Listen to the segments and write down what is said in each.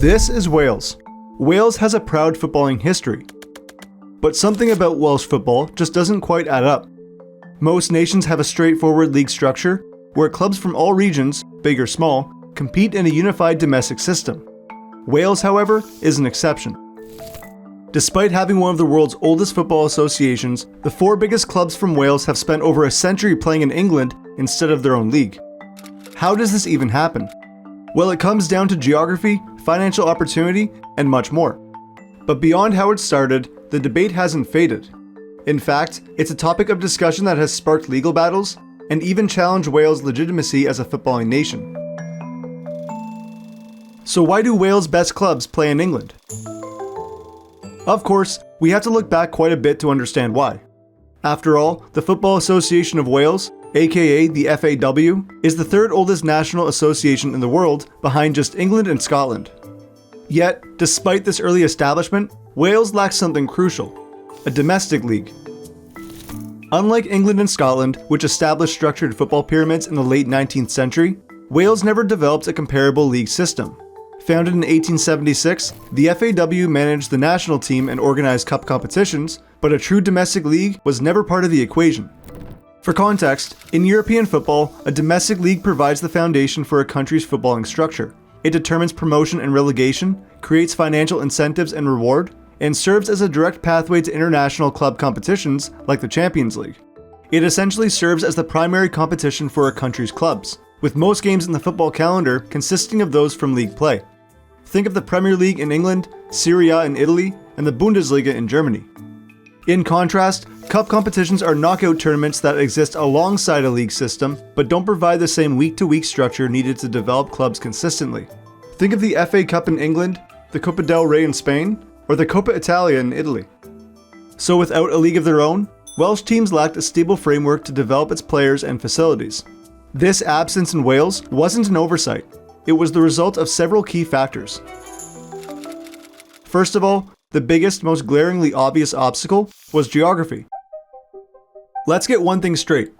This is Wales. Wales has a proud footballing history. But something about Welsh football just doesn't quite add up. Most nations have a straightforward league structure, where clubs from all regions, big or small, compete in a unified domestic system. Wales, however, is an exception. Despite having one of the world's oldest football associations, the 4 biggest clubs from Wales have spent over a century playing in England instead of their own league. How does this even happen? Well, it comes down to geography, financial opportunity, and much more. But beyond how it started, the debate hasn't faded. In fact, it's a topic of discussion that has sparked legal battles and even challenged Wales' legitimacy as a footballing nation. So why do Wales' best clubs play in England? Of course, we have to look back quite a bit to understand why. After all, the Football Association of Wales, aka the FAW, is the 3rd oldest national association in the world, behind just England and Scotland. Yet, despite this early establishment, Wales lacks something crucial: a domestic league. Unlike England and Scotland, which established structured football pyramids in the late 19th century, Wales never developed a comparable league system. Founded in 1876, the FAW managed the national team and organized cup competitions, but a true domestic league was never part of the equation. For context, in European football, a domestic league provides the foundation for a country's footballing structure. It determines promotion and relegation, creates financial incentives and reward, and serves as a direct pathway to international club competitions like the Champions League. It essentially serves as the primary competition for a country's clubs, with most games in the football calendar consisting of those from league play. Think of the Premier League in England, Serie A in Italy, and the Bundesliga in Germany. In contrast, cup competitions are knockout tournaments that exist alongside a league system, but don't provide the same week-to-week structure needed to develop clubs consistently. Think of the FA Cup in England, the Coppa del Rey in Spain, or the Coppa Italia in Italy. So without a league of their own, Welsh teams lacked a stable framework to develop its players and facilities. This absence in Wales wasn't an oversight. It was the result of several key factors. First of all, the biggest, most glaringly obvious obstacle was geography. Let's get one thing straight.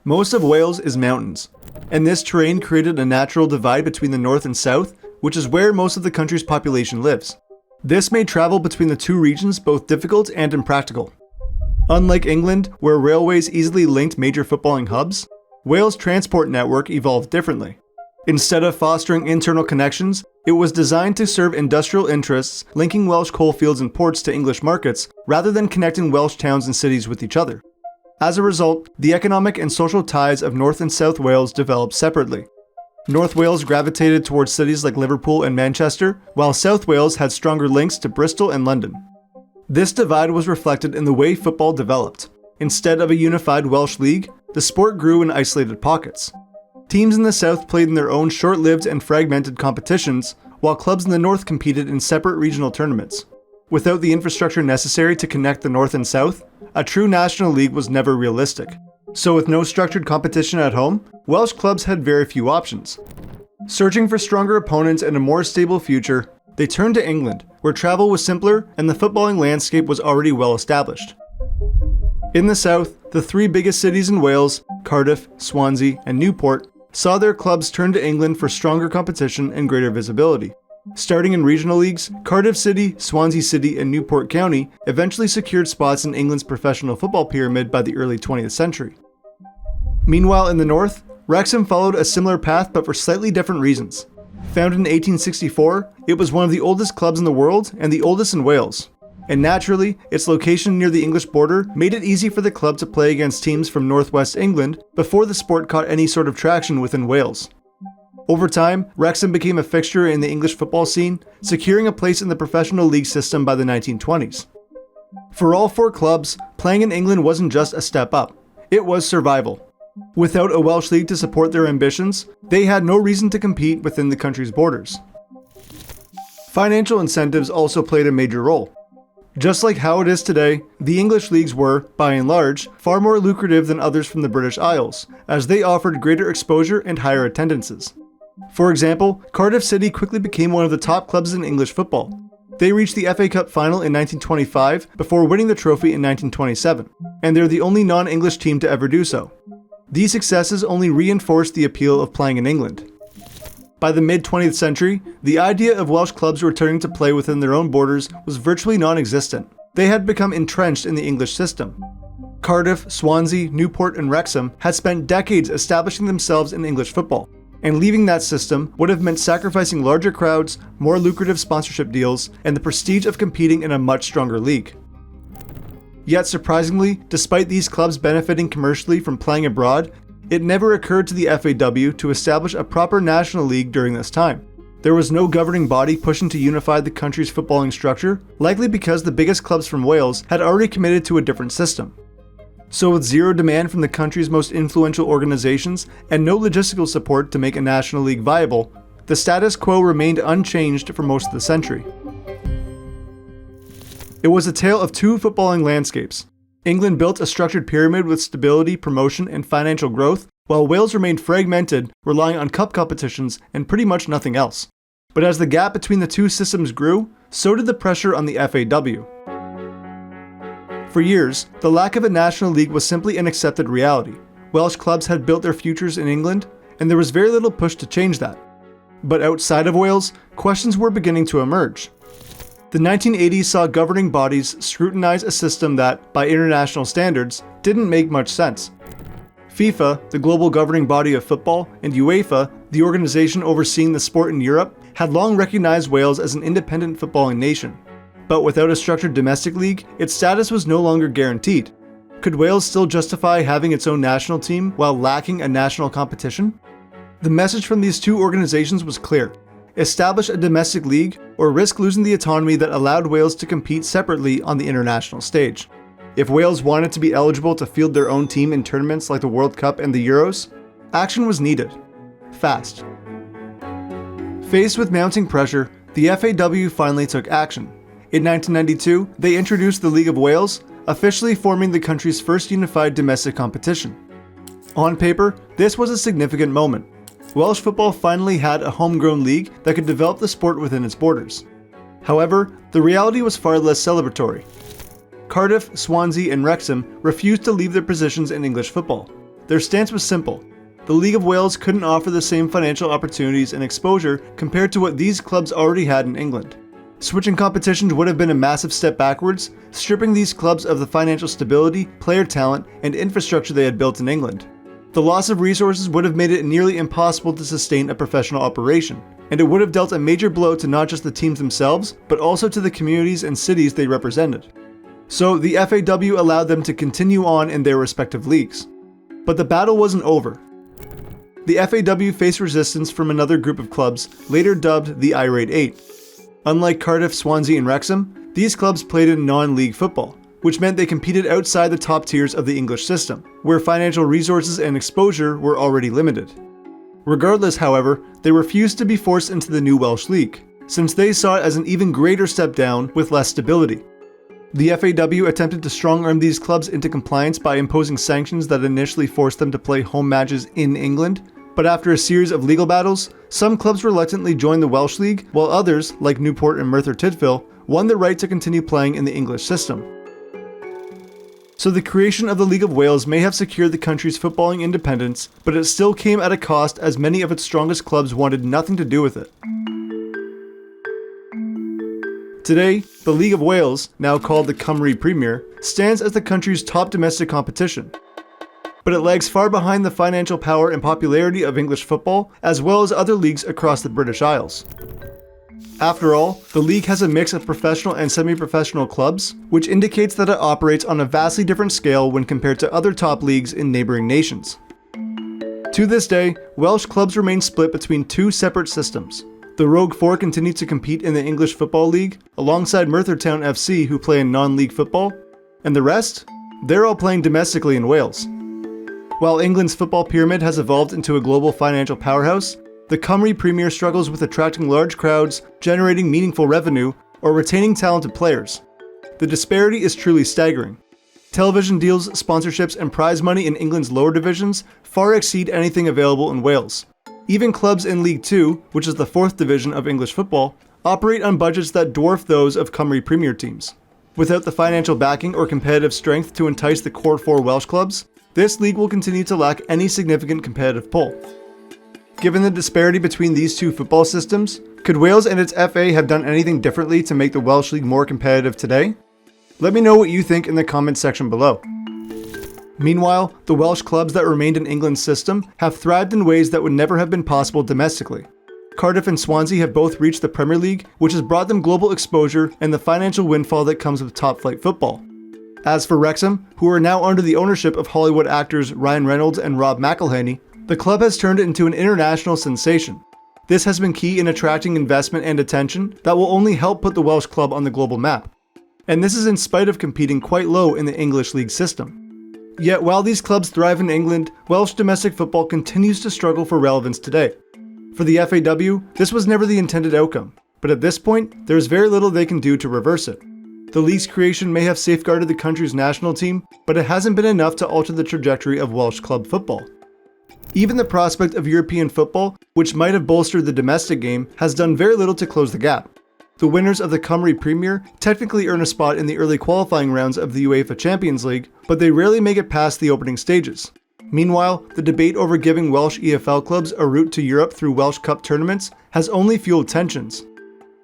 Most of Wales is mountains, and this terrain created a natural divide between the north and south, which is where most of the country's population lives. This made travel between the 2 regions both difficult and impractical. Unlike England, where railways easily linked major footballing hubs, Wales' transport network evolved differently. Instead of fostering internal connections, it was designed to serve industrial interests, linking Welsh coalfields and ports to English markets, rather than connecting Welsh towns and cities with each other. As a result, the economic and social ties of North and South Wales developed separately. North Wales gravitated towards cities like Liverpool and Manchester, while South Wales had stronger links to Bristol and London. This divide was reflected in the way football developed. Instead of a unified Welsh league, the sport grew in isolated pockets. Teams in the south played in their own short-lived and fragmented competitions, while clubs in the north competed in separate regional tournaments. Without the infrastructure necessary to connect the north and south, a true national league was never realistic. So with no structured competition at home, Welsh clubs had very few options. Searching for stronger opponents and a more stable future, they turned to England, where travel was simpler and the footballing landscape was already well established. In the south, the 3 biggest cities in Wales, Cardiff, Swansea, and Newport, saw their clubs turn to England for stronger competition and greater visibility. Starting in regional leagues, Cardiff City, Swansea City, and Newport County eventually secured spots in England's professional football pyramid by the early 20th century. Meanwhile, in the north, Wrexham followed a similar path but for slightly different reasons. Founded in 1864, it was one of the oldest clubs in the world and the oldest in Wales. And naturally, its location near the English border made it easy for the club to play against teams from northwest England before the sport caught any sort of traction within Wales. Over time, Wrexham became a fixture in the English football scene, securing a place in the professional league system by the 1920s. For all 4 clubs, playing in England wasn't just a step up, it was survival. Without a Welsh league to support their ambitions, they had no reason to compete within the country's borders. Financial incentives also played a major role. Just like how it is today, the English leagues were, by and large, far more lucrative than others from the British Isles, as they offered greater exposure and higher attendances. For example, Cardiff City quickly became one of the top clubs in English football. They reached the FA Cup final in 1925 before winning the trophy in 1927, and they're the only non-English team to ever do so. These successes only reinforced the appeal of playing in England. By the mid-20th century, the idea of Welsh clubs returning to play within their own borders was virtually non-existent. They had become entrenched in the English system. Cardiff, Swansea, Newport, and Wrexham had spent decades establishing themselves in English football, and leaving that system would have meant sacrificing larger crowds, more lucrative sponsorship deals, and the prestige of competing in a much stronger league. Yet surprisingly, despite these clubs benefiting commercially from playing abroad, it never occurred to the FAW to establish a proper national league during this time. There was no governing body pushing to unify the country's footballing structure, likely because the biggest clubs from Wales had already committed to a different system. So with zero demand from the country's most influential organizations and no logistical support to make a national league viable, the status quo remained unchanged for most of the century. It was a tale of two footballing landscapes. England built a structured pyramid with stability, promotion, and financial growth, while Wales remained fragmented, relying on cup competitions and pretty much nothing else. But as the gap between the two systems grew, so did the pressure on the FAW. For years, the lack of a national league was simply an accepted reality. Welsh clubs had built their futures in England, and there was very little push to change that. But outside of Wales, questions were beginning to emerge. The 1980s saw governing bodies scrutinize a system that, by international standards, didn't make much sense. FIFA, the global governing body of football, and UEFA, the organization overseeing the sport in Europe, had long recognized Wales as an independent footballing nation. But without a structured domestic league, its status was no longer guaranteed. Could Wales still justify having its own national team while lacking a national competition? The message from these two organizations was clear. Establish a domestic league or risk losing the autonomy that allowed Wales to compete separately on the international stage. If Wales wanted to be eligible to field their own team in tournaments like the World Cup and the Euros, action was needed. Fast. Faced with mounting pressure, the FAW finally took action. In 1992, they introduced the League of Wales, officially forming the country's first unified domestic competition. On paper, this was a significant moment. Welsh football finally had a homegrown league that could develop the sport within its borders. However, the reality was far less celebratory. Cardiff, Swansea, and Wrexham refused to leave their positions in English football. Their stance was simple. The League of Wales couldn't offer the same financial opportunities and exposure compared to what these clubs already had in England. Switching competitions would have been a massive step backwards, stripping these clubs of the financial stability, player talent, and infrastructure they had built in England. The loss of resources would have made it nearly impossible to sustain a professional operation, and it would have dealt a major blow to not just the teams themselves, but also to the communities and cities they represented. So the FAW allowed them to continue on in their respective leagues. But the battle wasn't over. The FAW faced resistance from another group of clubs, later dubbed the Irate Eight. Unlike Cardiff, Swansea, and Wrexham, these clubs played in non-league football, which meant they competed outside the top tiers of the English system, where financial resources and exposure were already limited. Regardless, however, they refused to be forced into the new Welsh League, since they saw it as an even greater step down with less stability. The FAW attempted to strong-arm these clubs into compliance by imposing sanctions that initially forced them to play home matches in England, but after a series of legal battles, some clubs reluctantly joined the Welsh League, while others, like Newport and Merthyr Town, won the right to continue playing in the English system. So the creation of the League of Wales may have secured the country's footballing independence, but it still came at a cost as many of its strongest clubs wanted nothing to do with it. Today, the League of Wales, now called the Cymru Premier, stands as the country's top domestic competition. But it lags far behind the financial power and popularity of English football, as well as other leagues across the British Isles. After all, the league has a mix of professional and semi-professional clubs, which indicates that it operates on a vastly different scale when compared to other top leagues in neighbouring nations. To this day, Welsh clubs remain split between two separate systems. The Rogue Four continue to compete in the English Football League, alongside Merthyr Town F.C. who play in non-league football, and the rest? They're all playing domestically in Wales. While England's football pyramid has evolved into a global financial powerhouse, the Cymru Premier struggles with attracting large crowds, generating meaningful revenue, or retaining talented players. The disparity is truly staggering. Television deals, sponsorships, and prize money in England's lower divisions far exceed anything available in Wales. Even clubs in League 2, which is the fourth division of English football, operate on budgets that dwarf those of Cymru Premier teams. Without the financial backing or competitive strength to entice the core four Welsh clubs, this league will continue to lack any significant competitive pull. Given the disparity between these two football systems, could Wales and its FA have done anything differently to make the Welsh League more competitive today? Let me know what you think in the comments section below. Meanwhile, the Welsh clubs that remained in England's system have thrived in ways that would never have been possible domestically. Cardiff and Swansea have both reached the Premier League, which has brought them global exposure and the financial windfall that comes with top-flight football. As for Wrexham, who are now under the ownership of Hollywood actors Ryan Reynolds and Rob McElhenney, the club has turned it into an international sensation. This has been key in attracting investment and attention that will only help put the Welsh club on the global map. And this is in spite of competing quite low in the English league system. Yet while these clubs thrive in England, Welsh domestic football continues to struggle for relevance today. For the FAW, this was never the intended outcome, but at this point, there is very little they can do to reverse it. The league's creation may have safeguarded the country's national team, but it hasn't been enough to alter the trajectory of Welsh club football. Even the prospect of European football, which might have bolstered the domestic game, has done very little to close the gap. The winners of the Cymru Premier technically earn a spot in the early qualifying rounds of the UEFA Champions League, but they rarely make it past the opening stages. Meanwhile, the debate over giving Welsh EFL clubs a route to Europe through Welsh Cup tournaments has only fueled tensions.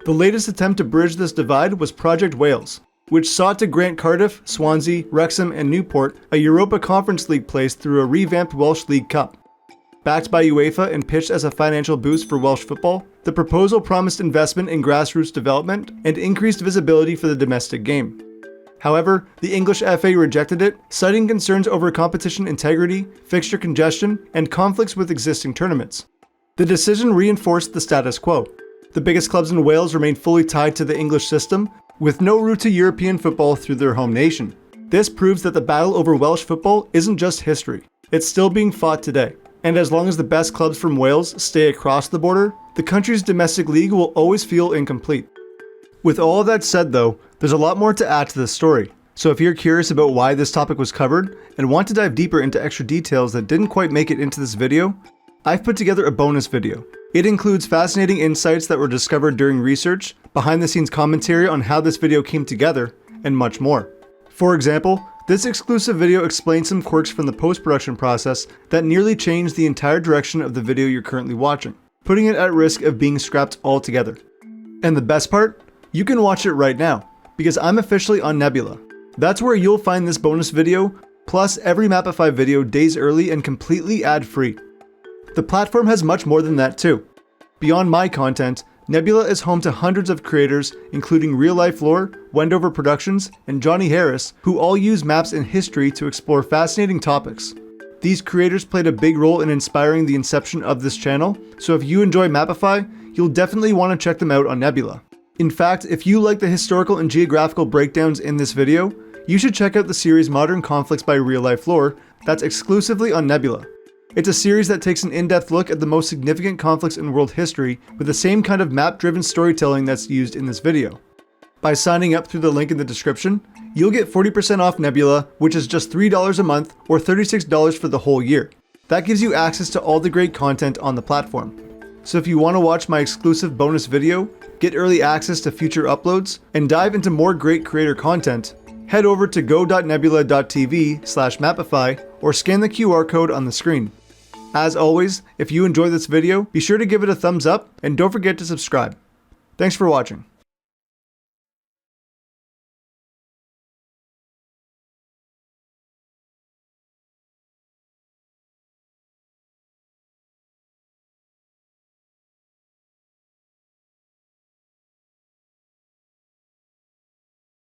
The latest attempt to bridge this divide was Project Wales, which sought to grant Cardiff, Swansea, Wrexham, and Newport a Europa Conference League place through a revamped Welsh League Cup. Backed by UEFA and pitched as a financial boost for Welsh football, the proposal promised investment in grassroots development and increased visibility for the domestic game. However, the English FA rejected it, citing concerns over competition integrity, fixture congestion, and conflicts with existing tournaments. The decision reinforced the status quo. The biggest clubs in Wales remain fully tied to the English system, with no route to European football through their home nation. This proves that the battle over Welsh football isn't just history, it's still being fought today. And as long as the best clubs from Wales stay across the border, the country's domestic league will always feel incomplete. With all of that said though, there's a lot more to add to this story. So if you're curious about why this topic was covered and want to dive deeper into extra details that didn't quite make it into this video, I've put together a bonus video. It includes fascinating insights that were discovered during research, behind the scenes commentary on how this video came together, and much more. For example, this exclusive video explains some quirks from the post-production process that nearly changed the entire direction of the video you're currently watching, putting it at risk of being scrapped altogether. And the best part? You can watch it right now, because I'm officially on Nebula. That's where you'll find this bonus video, plus every Mapify video days early and completely ad-free. The platform has much more than that too. Beyond my content, Nebula is home to hundreds of creators, including Real Life Lore, Wendover Productions, and Johnny Harris, who all use maps and history to explore fascinating topics. These creators played a big role in inspiring the inception of this channel, so if you enjoy Mapify, you'll definitely want to check them out on Nebula. In fact, if you like the historical and geographical breakdowns in this video, you should check out the series Modern Conflicts by Real Life Lore that's exclusively on Nebula. It's a series that takes an in-depth look at the most significant conflicts in world history with the same kind of map-driven storytelling that's used in this video. By signing up through the link in the description, you'll get 40% off Nebula, which is just $3 a month or $36 for the whole year. That gives you access to all the great content on the platform. So if you want to watch my exclusive bonus video, get early access to future uploads, and dive into more great creator content, head over to go.nebula.tv/mapify or scan the QR code on the screen. As always, if you enjoyed this video, be sure to give it a thumbs up and don't forget to subscribe. Thanks for watching.